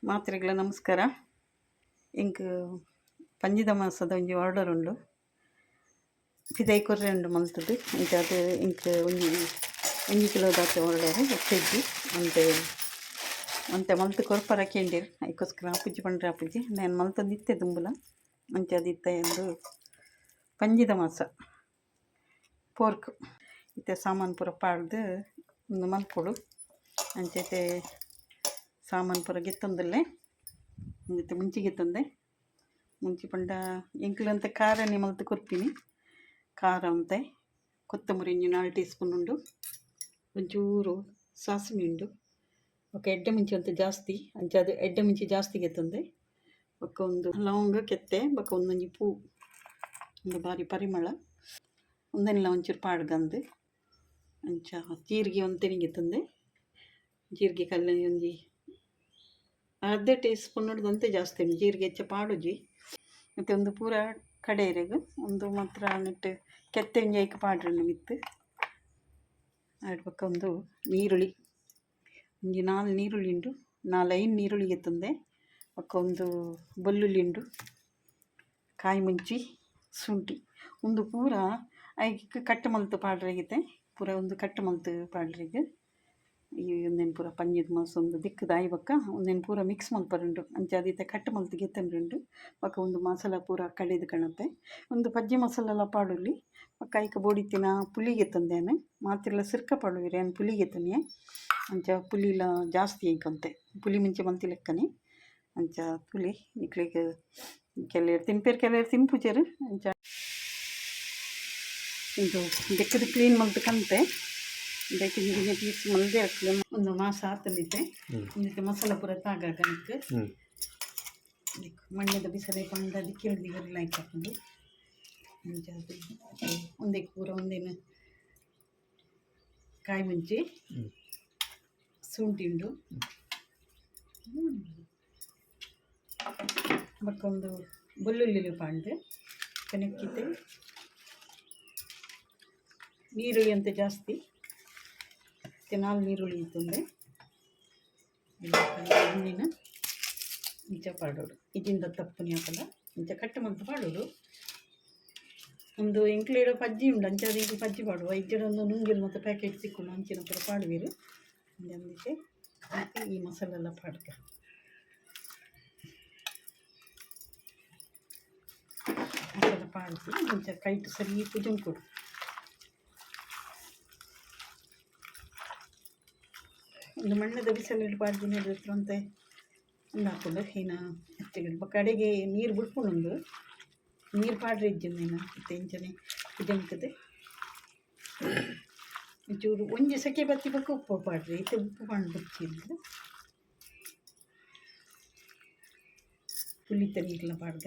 ಮಾತ್ರೆಗಳ ನಮಸ್ಕಾರ. ಇಂಕ್ ಪಂಜಿದ ಮಾಸದ ಒಂಜಿ ಆರ್ಡರ್ ಉಂಡು. ಪಿದೈ ಕೊರ್ರೆ ಉಂಡು ಮಲ್ತುದು. ಇಂಚ ಅದು ಇಂಕ್ ಒಂಜಿ ಕಿಲೋ ದಾತೆ ಆರ್ಡರ್ ಒಪ್ಪೆಜ್ಜಿ ಅಂತೆ ಮಲ್ತು ಕೊರ್ಪರ ಕೇಂದಿರು ಐಕೋಸ್ಕರ ಆಪುಜಿ ಪಂಡ್ರೆ ಆಪುಜಿ ನಾನು ಮಲ್ತೊಂದು ಇತ್ತೆ ದುಂಬುಲ ಅಂಚೆ ಅದು ಇತ್ತೆ ಎಂದು ಪಂಜಿದ ಮಾಸ ಪೋರ್ಕ್ ಇತ್ತೆ ಸಾಮಾನು ಪೂರ ಪಾಡ್ದು ಒಂದು ಮಲ್ಪೊಡು ಅಂಚೈತೆ ಸಾಮಾನು ಪೂರ ಗೆತ್ತೊಂದುಲ್ಲೆ ಮತ್ತೆ ಮುಂಚಿ ತಂದೆ ಮುಂಚಿ ಪಂಡ ಎಂಕ್ಲಂತ ಖಾರನೇ ಮಲ್ತು ಕೊರ್ಪಿನಿ. ಖಾರ ಅಂತೆ ಕೊತ್ತಂಬರಿ 4 ಟೀ ಸ್ಪೂನ್ ಉಂಡು, ಒಂಚೂರು ಸಾಸಿವೆ ಉಂಡು, ಒಕ್ಕ ಎಡ್ಡೆ ಮುಂಚಿ ಅಂತ ಜಾಸ್ತಿ ಅಂಚದು ಎಡ್ಡೆ ಮುಂಚಿ ಜಾಸ್ತಿ ಗೆತ್ತಂದೆ ಒಕ್ಕ ಒಂದು ಲವಂಗ ಕೆತ್ತೆ ಬೊಕ್ಕ ಒಂದೊಂಜಿ ಪೂ ಒಂದು ಬಾರಿ ಪರಿಮಳ ಒಂದೆಲ್ಲ ಒಂಚೂರು ಪಾಡ್ಗಂದು ಅಂಚ ಜೀರಿಗೆ ಒಂದು ತೆನಿಗೆತ್ತಂದೆ ಜೀರಿಗೆ ಕಲ್ಲ ಒಂಜಿ ಅರ್ಧ ಟೀ ಸ್ಪೂನ್ ಹಿಡ್ದಂತೆ ಜಾಸ್ತಿ ಉಂಟು ಜೀರಿಗೆ ಹೆಚ್ಚು ಪಾಡುಜಿ ಮತ್ತು ಒಂದು ಪೂರ ಕಡೆಯರೆಗು ಒಂದು ಮಾತ್ರ ನೆಟ್ಟು ಕೆತ್ತೆ ಒಂಜಿ ಪಾಡ್ರನ್ನು ಮಿತ್ತು ಆಡ್ಬೇಕ. ಒಂದು ನೀರುಳ್ಳಿ ಒಂಜಿ 4 ನೀರುಳ್ಳಿ ಉಂಡು, 4-5 ನೀರುಳ್ಳಿ ಎತ್ತಂದೆ ಒಕ್ಕ ಒಂದು ಬೆಳ್ಳುಳ್ಳಿ ಉಂಡು, ಕಾಯಿ ಮುಂಚಿ ಶುಂಠಿ ಒಂದು ಪೂರ ಐಕ್ ಕಟ್ಟು ಮಲ್ತು ಪಾಡ್ರೆಗಿತ್ತೆ ಪೂರ ಒಂದು ಕಟ್ಟು ಮಲ್ತು ಪಾಡ್ರೆಗ್ ಈ ಒಂದೇನು ಪೂರ ಪಂಜಿದ ಮಾಸ ಒಂದು ದಿಕ್ಕದ ಆಯ್ಬಕ್ಕ ಒಂದೇನು ಪೂರ ಮಿಕ್ಸ್ ಮಲ್ಪರುಂಡು ಅಂಚೆ ಅದೀತೆ ಕಟ್ಟು ಮಲ್ತು ಗೆತ್ತಂಡ್ರುಂಡು ಬೊಕ್ಕ ಒಂದು ಮಸಾಲ ಪೂರ ಕಡೆದು ಕಣತೆ ಒಂದು ಪಜ್ಜಿ ಮಸಾಲೆಲ್ಲ ಪಾಡುಲ್ಲಿ ಬೊಕ್ಕ ಐಕ ಬೋಡಿತ್ತಿನ ಪುಳಿ ಗೆತ್ತಂದೇನು ಮಾತಿರ್ಲ ಸಿರ್ಕ ಪಾಡುವಿರಿ ಏನು ಪುಳಿ ಗೆತ್ತನೆ ಅಂಚ ಪುಳಿಲ ಜಾಸ್ತಿ ಐಕಂತೆ ಪುಳಿ ಮುಂಚೆ ಮಲ್ತಿ ಲೆಕ್ಕನೆ ಅಂಚ ಪುಳಿ ಇಕ್ಲಿಗೆ ಕೆಲವರು ತಿನ್ಪೇರು ಕೆಲವರು ತಿನ್ಪುಜರು ಅಂಚ ಇದು ಬೆಕ್ಕದು ಕ್ಲೀನ್ ಮಲ್ತು ಕಂತೆ ಇದಕ್ಕೆ ನೀರಿಗೆ ಪೀಸ್ ಮಲ್ದೆ ಹಾಕಿ ಒಂದು ಮಾಸ ಆತನಿದ್ದೆ ಇದಕ್ಕೆ ಮಸಾಲ ಪೂರ ತಾಗಕ್ಕೆ ಮಣ್ಣದ ಬಿಸಿಲೇ ಪಂಡ ಅದಕ್ಕೆ ಹಿಡಿದಿಗೆಲ್ಲ ಹಾಕೊಂಡು ಒಂದೇ ಪೂರ ಒಂದೇನು ಕಾಯಿ ಮುಂಚಿ ಶುಂಠಿ ಉಂಡು ಬಕ್ಕೊಂದು ಬೆಳ್ಳುಳ್ಳಿ ಪಾಂಡು ಕನಕ್ಕಿತೆ ನೀರುಳ್ಳಿ ಅಂತ ಜಾಸ್ತಿ 4 ನೀರುಳ್ಳಿ ಇತ್ತಂದರೆ ಎಣ್ಣಿನ ಇಂಚ ಪಾಡೋಡು ಇದರಿಂದ ತಪ್ಪುನಿ ಹಾಕಲ್ಲ ಇಂಚ ಕಟ್ಟು ಮಂತು ಪಾಡೋಡು. ಒಂದು ಎಂಕ್ಲೇಡೋ ಪಜ್ಜಿ ಉಂಡು ಅಂಚಾದ ಈಗ ಪಜ್ಜಿ ಪಾಡುವ ಇಜ್ಜಡೊಂದು ನುಂಗಿಲು ಮತ್ತು ಪ್ಯಾಕೆಟ್ ಸಿಕ್ಕೊಂಡು ಅಂಚಿನ ಪೂರ ಪಾಡುವಿರು ಅಂದಿಕ್ಕೆ ಮತ್ತು ಈ ಮಸಾಲೆಲ್ಲ ಪಾಡ್ಕ ಮಸಾಲ ಪಾಡಿಸಿ ಇಂಚ ಕೈಟು ಸರಿ ಪುಜನ್ ಕೊಡು ಒಂದು ಮಣ್ಣದ ಬಿಸಿಲು ಪಾಡ್ದು ನೋಡಿದ್ರು ಅಂತ ಒಂದು ಹಾಕೊಂಡು ಏನ ಹೆಚ್ಚಿಗೆ ಕಡೆಗೆ ನೀರು ಬಿಡ್ಕೊಂಡು ನೀರು ಪಾಡ್ರೆ ಇಜ್ಜನೇನ ಮತ್ತು ಇಂಚನೆ ಇದಂತದೆ ಒಂಚೂರು ಒಂಜಿ ಸೆಕೆ ಬತ್ತಿ ಬಕ್ಕ ಉಪ್ಪು ಪಾಡ್ರಿ ಇತ್ತೆ ಉಪ್ಪು ಪಾಂಡು ಬಚ್ಚಿ ಅಂದ್ರೆ ಪುಳಿತ ನೀರೆಲ್ಲ ಪಾಡ್ಗ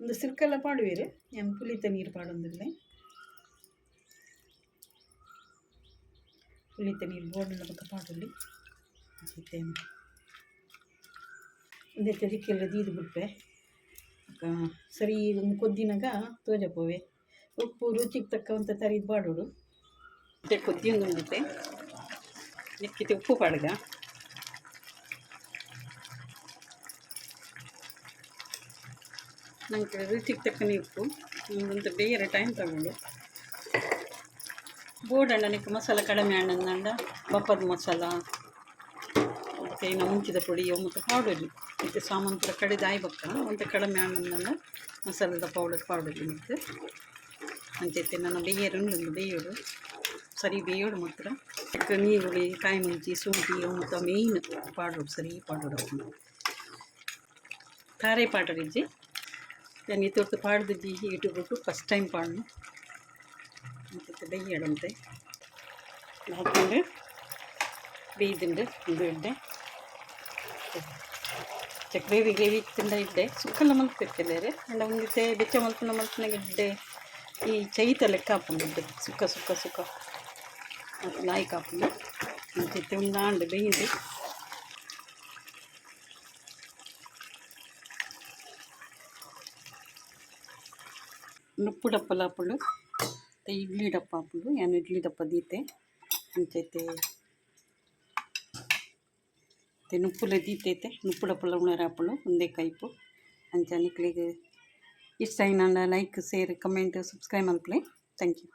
ಒಂದು ಸಿರ್ಕೆಲ್ಲ ಪಾಡುವೇರು ಏನು ಪುಳಿತ ನೀರು ಪಾಡೊಂದಿಲ್ಲ ಪುಳಿತ ನೀರು ಬೋರ್ಡೆಲ್ಲ ಬಕ್ಕ ಪಾಡಲ್ಲಿ ಒಂದೇ ತೆರಿಕೆಲ್ಲ ದೀದು ಬಿಡ್ಪೆ ಸರಿ ಒಂದು ಕೊದ್ದಿನಾಗ ತೋಜಪ್ಪವೆ ಉಪ್ಪು ರುಚಿಗೆ ತಕ್ಕಂಥ ತರಿದು ಪಾಡೋಡು ಮತ್ತೆ ಕೊದ್ದಿಯೊಂದು ಉಂಡುತ್ತೆ ನೆಕ್ಕಿತೆ ಉಪ್ಪು ಪಾಡ್ಗ ನಂಗೆ ರುಚಿಗೆ ತಕ್ಕನೇ ಉಪ್ಪು ಒಂದಂತ ಬೇರೆ ಟೈಮ್ ತಗೊಂಡು ಬೋರ್ಡಣ್ಣ ನಿಕ್ಕೆ ಮಸಾಲ ಕಡಿಮೆ ಹಣ್ಣಂದ ಬಪ್ಪದ ಮಸಾಲ ಮತ್ತು ಇನ್ನು ಮುಂಚಿದ ಪುಡಿ ಮತ್ತು ಪೌಡರ್ ಮತ್ತು ಸಾಮಾನು ಪೂರ ಕಡೆದು ಆಯ್ಬಕ್ಕ ಮತ್ತು ಕಡಿಮೆ ಹಣ್ಣಂದ ಮಸಾಲದ ಪೌಡರ್ ಮತ್ತು ಅಂಚೈತೆ ನಾನು ಬೇಯೋಡು ಬೇಯೋಡು ಸರಿ ಬೇಯೋಡು ಮಾತ್ರ ನೀರುಳ್ಳಿ ಕಾಯಿ ಮುಂಚಿ ಶುಂಠಿ ಮತ್ತು ಮೇಯ್ನ್ ಪಾಡೋಡು ಸರಿ ಪಾಡೋಡು ಹಾಕೊಂಡು ಖಾರೆ ಪಾಡೋರಿಜ್ಜಿ ನಾನು ಇತ್ತು ಪಾಡ್ದಿದ್ದಿ ಯೂಟ್ಯೂಬ್ಗೆ ಫಸ್ಟ್ ಟೈಮ್ ಪಾಡ್ನು ಅಂಚೈತೆ ಬೇಯೋಡಂತೆ ಹಾಕೊಂಡು ಬೇಯ್ದುಂಡು ಇದು ಇಡ್ಡೆ ಗ್ರೇವಿ ತಿಂದ ಇಡ್ಡೆ ಸುಕ್ಕಲ್ಲ ಮಲ್ಪಿರ್ತಿದ್ದಾರೆ ಅಂಡ ಒಂದಿತ್ತೆ ಬೆಚ್ಚ ಮಲ್ಪನಾಗ ಇಡ್ಡೆ ಈ ಚೈತ ಲೆಕ್ಕ ಹಾಕೊಂಡಿದ್ದೆ ಸುಕ್ಕ ಲಾಯ್ಕ್ ಹಾಕೊಂಡು ಅಂಚೈತೆ ಒಂದು ಆಂಡು ಬೇಯ್ದು ಉಪ್ಪು ಡಪ್ಪಲ ಹಾಕೊಂಡು ಇಡ್ಲಿ ಡಪ್ಪ ಹಾಕೊಂಡು ಏನು ಇಡ್ಲಿ ಡಪ್ಪ ದೀತೆ ಅಂಚೈತೆ ಮತ್ತು ನುಪ್ಪುಲು ದೀತೈತೆ ನುಪ್ಪುಡ ಪುಲ್ಲ ಉಣರ ಆಪುಂಡು ಉಂದೆ ಕೈಪು ಅಂಚ ನಿಕ್ಲೆಗ್ ಇಷ್ಟ ಆಯಿನಾಂಡ ಲೈಕ್ ಶೇರ್ ಕಮೆಂಟ್ ಸಬ್ಸ್ಕ್ರೈಬ್ ಮಲ್ಪಲೆ ಥ್ಯಾಂಕ್ ಯು.